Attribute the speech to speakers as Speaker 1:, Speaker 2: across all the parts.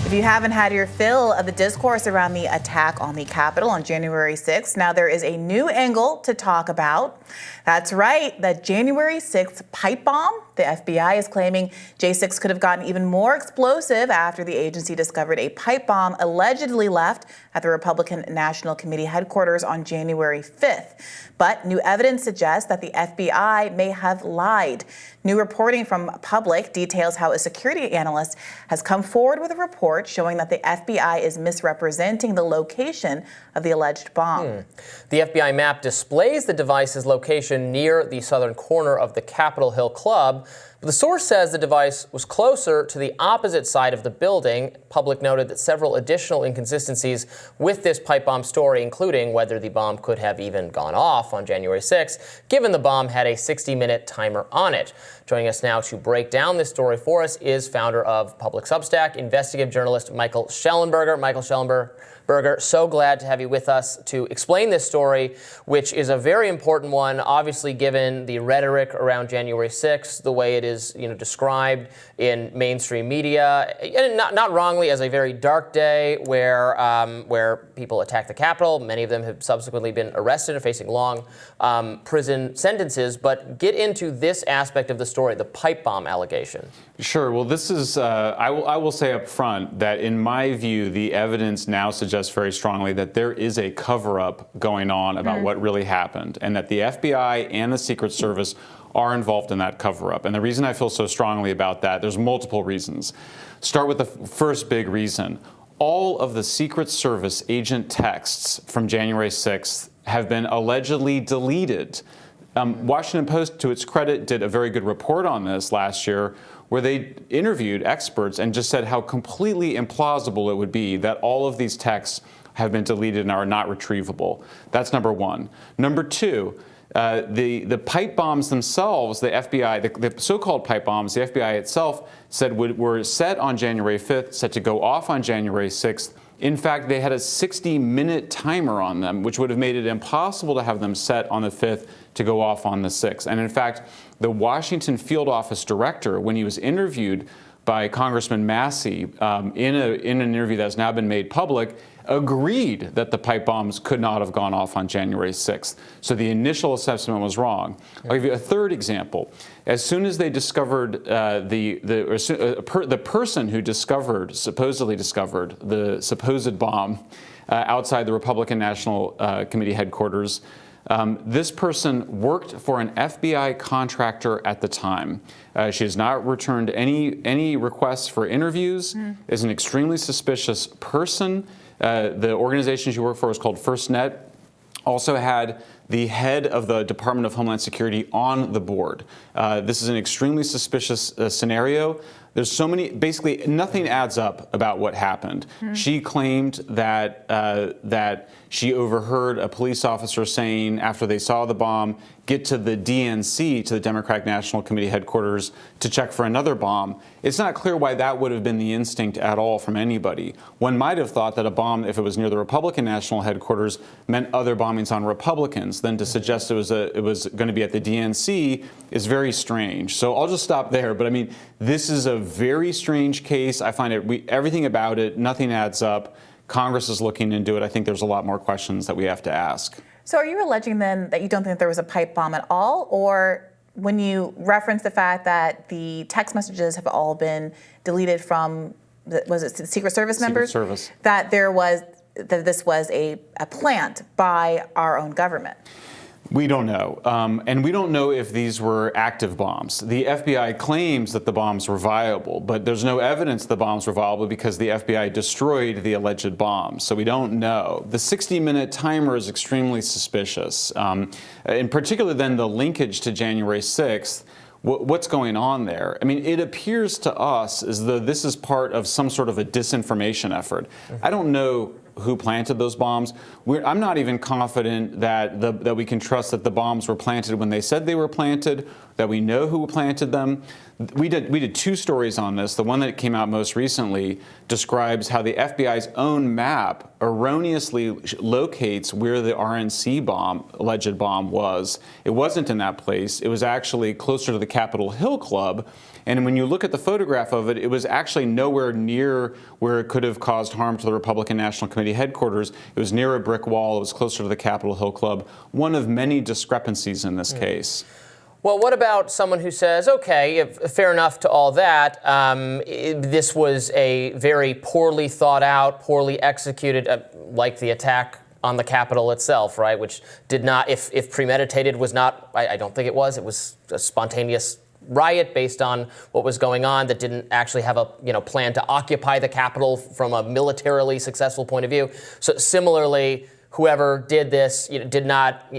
Speaker 1: If you haven't had your fill of the discourse around the attack on the Capitol on January 6th, now there is a new angle to talk about. That's right, the January 6th pipe bomb. The FBI is claiming J6 could have gotten even more explosive after the agency discovered a pipe bomb allegedly left at the Republican National Committee headquarters on January 5th. But new evidence suggests that the FBI may have lied. New reporting from Public details how a security analyst has come forward with a report showing that the FBI is misrepresenting the location of the alleged bomb.
Speaker 2: The FBI map displays the device's location near the southern corner of the Capitol Hill Club. But the source says the device was closer to the opposite side of the building. Public noted that several additional inconsistencies with this pipe bomb story, including whether the bomb could have even gone off on January 6th, given the bomb had a 60-minute timer on it. Joining us now to break down this story for us is founder of Public Substack, investigative journalist Michael Shellenberger. Michael Shellenberger, so glad to have you with us to explain this story, which is a very important one, obviously given the rhetoric around January 6th, the way it is described in mainstream media, and not wrongly, as a very dark day where people attack the Capitol. Many of them have subsequently been arrested and facing long prison sentences. But get into this aspect of the story, the pipe bomb allegation.
Speaker 3: Sure. Well, this is, I will say up front that in my view, the evidence now suggests very strongly that there is a cover-up going on about what really happened, and that the FBI and the Secret Service are involved in that cover-up. And the reason I feel so strongly about that, there's multiple reasons. Start with the first big reason. All of the Secret Service agent texts from January 6th have been allegedly deleted. Washington Post, to its credit, did a very good report on this last year, where they interviewed experts and just said how completely implausible it would be that all of these texts have been deleted and are not retrievable. That's number one. Number two, the pipe bombs themselves, the FBI, the so-called pipe bombs, the FBI itself said were set on January 5th, set to go off on January 6th. In fact, they had a 60-minute timer on them, which would have made it impossible to have them set on the 5th to go off on the 6th. And in fact, the Washington field office director, when he was interviewed by Congressman Massey in an interview that's now been made public, agreed that the pipe bombs could not have gone off on January 6th. So the initial assessment was wrong. I'll give you a third example. As soon as they discovered the person who supposedly discovered the supposed bomb outside the Republican National Committee headquarters, this person worked for an FBI contractor at the time. She has not returned any requests for interviews, is an extremely suspicious person. The organization she worked for is called FirstNet. Also had the head of the Department of Homeland Security on the board. This is an extremely suspicious scenario. There's so many, basically nothing adds up about what happened. She claimed that she overheard a police officer saying after they saw the bomb, get to the DNC, to the Democratic National Committee headquarters, to check for another bomb. It's not clear why that would have been the instinct at all from anybody. One might have thought that a bomb, if it was near the Republican National headquarters, meant other bombings on Republicans. Then to suggest it was going to be at the DNC is very strange. So I'll just stop there. But I mean, this is a very strange case. I find everything about it, nothing adds up. Congress is looking into it. I think there's a lot more questions that we have to ask.
Speaker 1: So are you alleging then that you don't think there was a pipe bomb at all? Or when you reference the fact that the text messages have all been deleted from, was it the Secret Service members?
Speaker 3: Secret Service.
Speaker 1: That this was a plant by our own government?
Speaker 3: We don't know. And we don't know if these were active bombs. The FBI claims that the bombs were viable, but there's no evidence the bombs were viable because the FBI destroyed the alleged bombs. So we don't know. The 60-minute timer is extremely suspicious. In particular, then, the linkage to January 6th. What's going on there? I mean, it appears to us as though this is part of some sort of a disinformation effort. I don't know who planted those bombs. I'm not even confident that we can trust that the bombs were planted when they said they were planted, that we know who planted them. We did 2 stories on this. The one that came out most recently describes how the FBI's own map erroneously locates where the RNC bomb, alleged bomb, was. It wasn't in that place. It was actually closer to the Capitol Hill Club. And when you look at the photograph of it, it was actually nowhere near where it could have caused harm to the Republican National Committee headquarters. It was near a brick wall. It was closer to the Capitol Hill Club. One of many discrepancies in this case.
Speaker 2: Well, what about someone who says, okay, fair enough to all that, this was a very poorly thought out, poorly executed, like the attack on the Capitol itself, right, which did not, if premeditated, was not, I don't think it was a spontaneous riot based on what was going on that didn't actually have a plan to occupy the Capitol from a militarily successful point of view. So similarly, whoever did this did not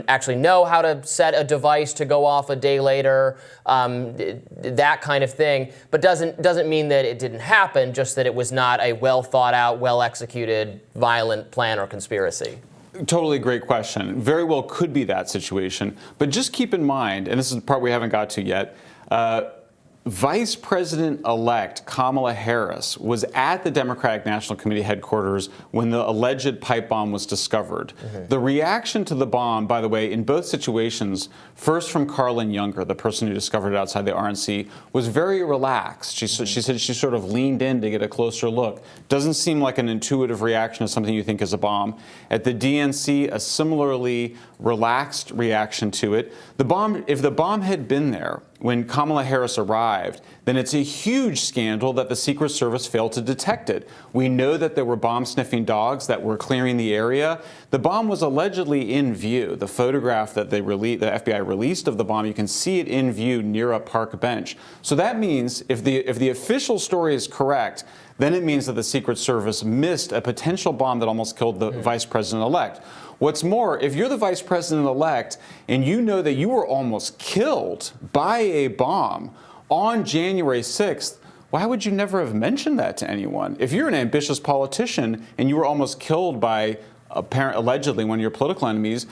Speaker 2: actually know how to set a device to go off a day later, that kind of thing. But doesn't mean that it didn't happen, just that it was not a well thought out, well executed, violent plan or conspiracy.
Speaker 3: Totally great question. Very well could be that situation. But just keep in mind, and this is the part we haven't got to yet, Vice President-elect Kamala Harris was at the Democratic National Committee headquarters when the alleged pipe bomb was discovered. The reaction to the bomb, by the way, in both situations, first from Carlin Younger, the person who discovered it outside the RNC, was very relaxed. She said she sort of leaned in to get a closer look. Doesn't seem like an intuitive reaction to something you think is a bomb. At the DNC, a similarly relaxed reaction to it. If the bomb had been there when Kamala Harris arrived, then it's a huge scandal that the Secret Service failed to detect it. We know that there were bomb-sniffing dogs that were clearing the area. The bomb was allegedly in view. The photograph that the FBI released of the bomb, you can see it in view near a park bench. So that means if the official story is correct, then it means that the Secret Service missed a potential bomb that almost killed the vice president-elect. What's more, if you're the vice president-elect and you know that you were almost killed by a bomb on January 6th, why would you never have mentioned that to anyone? If you're an ambitious politician and you were almost killed by allegedly one of your political enemies,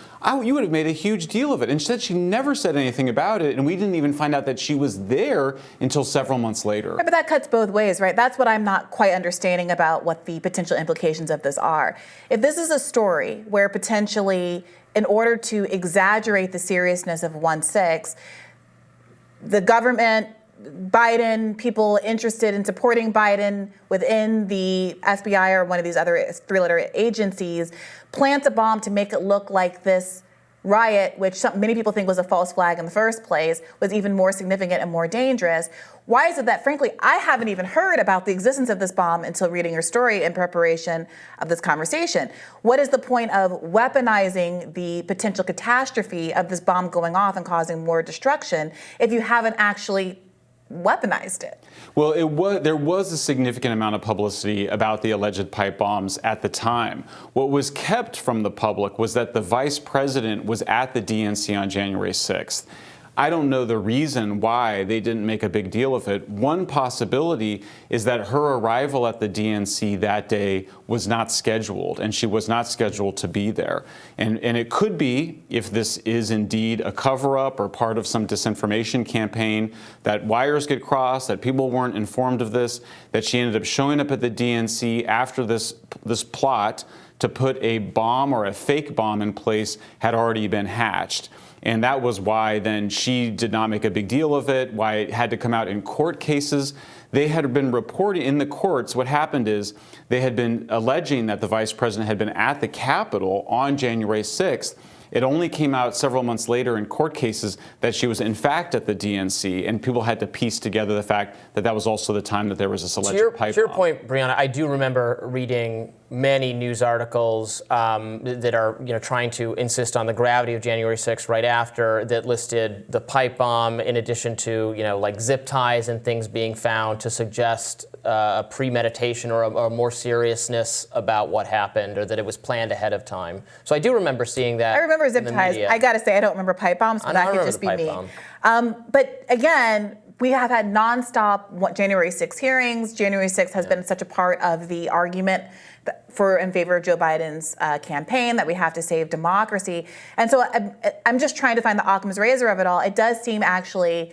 Speaker 3: you would have made a huge deal of it. Instead, she never said anything about it, and we didn't even find out that she was there until several months later.
Speaker 1: Right, but that cuts both ways, right? That's what I'm not quite understanding about what the potential implications of this are. If this is a story where potentially, in order to exaggerate the seriousness of 1/6, the government, Biden, people interested in supporting Biden within the FBI or one of these other 3-letter agencies plant a bomb to make it look like this riot, which many people think was a false flag in the first place, was even more significant and more dangerous. Why is it that, frankly, I haven't even heard about the existence of this bomb until reading your story in preparation of this conversation? What is the point of weaponizing the potential catastrophe of this bomb going off and causing more destruction if you haven't actually weaponized it?
Speaker 3: Well, there was a significant amount of publicity about the alleged pipe bombs at the time. What was kept from the public was that the vice president was at the DNC on January 6th. I don't know the reason why they didn't make a big deal of it. One possibility is that her arrival at the DNC that day was not scheduled, and she was not scheduled to be there. And it could be, if this is indeed a cover-up or part of some disinformation campaign, that wires get crossed, that people weren't informed of this, that she ended up showing up at the DNC after this plot to put a bomb or a fake bomb in place had already been hatched. And that was why then she did not make a big deal of it, why it had to come out in court cases. They had been reporting in the courts. What happened is they had been alleging that the vice president had been at the Capitol on January 6th. It only came out several months later in court cases that she was in fact at the DNC, and people had to piece together the fact that that was also the time that there was this alleged pipe bomb. To your point,
Speaker 2: Brianna, I do remember reading many news articles that are trying to insist on the gravity of January 6th right after, that listed the pipe bomb in addition to like zip ties and things being found to suggest a premeditation or a more seriousness about what happened, or that it was planned ahead of time. So I do remember seeing that.
Speaker 1: I remember zip ties. I got to say, I don't remember pipe bombs, but that could just be me. But again, we have had nonstop January 6 hearings. January 6th has been such a part of the argument in favor of Joe Biden's campaign that we have to save democracy. And so I'm just trying to find the Occam's razor of it all. It does seem actually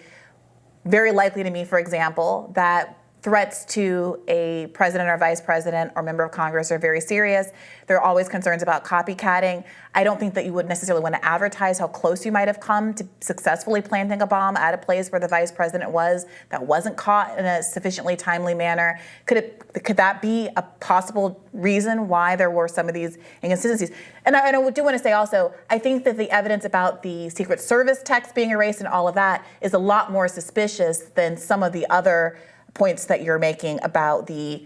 Speaker 1: very likely to me, for example, that threats to a president or vice president or member of Congress are very serious. There are always concerns about copycatting. I don't think that you would necessarily want to advertise how close you might have come to successfully planting a bomb at a place where the vice president was that wasn't caught in a sufficiently timely manner. Could that be a possible reason why there were some of these inconsistencies? And I do want to say also, I think that the evidence about the Secret Service texts being erased and all of that is a lot more suspicious than some of the other points that you're making about the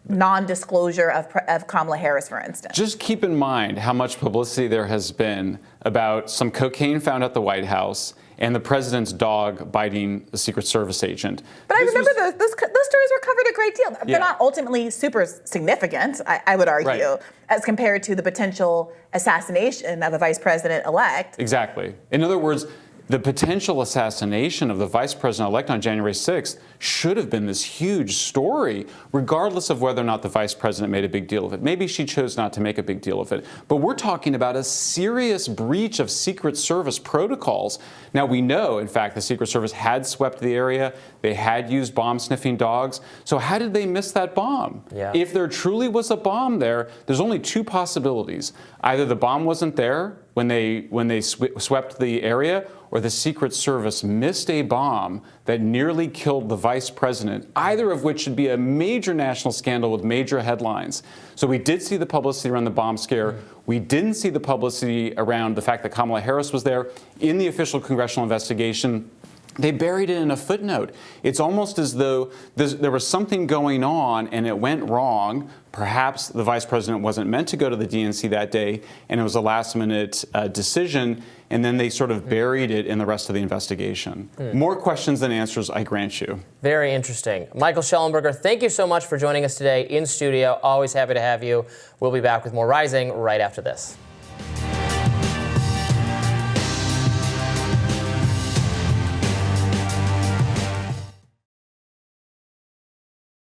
Speaker 1: non-disclosure of Kamala Harris, for instance.
Speaker 3: Just keep in mind how much publicity there has been about some cocaine found at the White House and the president's dog biting a Secret Service agent.
Speaker 1: But I remember those stories were covered a great deal. They're not ultimately super significant, I would argue, as compared to the potential assassination of a vice president-elect.
Speaker 3: Exactly. In other words, the potential assassination of the vice president-elect on January 6th should have been this huge story, regardless of whether or not the vice president made a big deal of it. Maybe she chose not to make a big deal of it. But we're talking about a serious breach of Secret Service protocols. Now, we know, in fact, the Secret Service had swept the area. They had used bomb-sniffing dogs. So how did they miss that bomb?
Speaker 2: Yeah.
Speaker 3: If there truly was a bomb there, there's only two possibilities. Either the bomb wasn't there when they swept the area, or the Secret Service missed a bomb that nearly killed the vice president, either of which should be a major national scandal with major headlines. So we did see the publicity around the bomb scare. We didn't see the publicity around the fact that Kamala Harris was there. In the official congressional investigation, they buried it in a footnote. It's almost as though there was something going on and it went wrong. Perhaps the vice president wasn't meant to go to the DNC that day, and it was a last-minute decision, and then they sort of buried it in the rest of the investigation. More questions than answers, I grant you.
Speaker 2: Very interesting. Michael Shellenberger, thank you so much for joining us today in studio. Always happy to have you. We'll be back with more Rising right after this.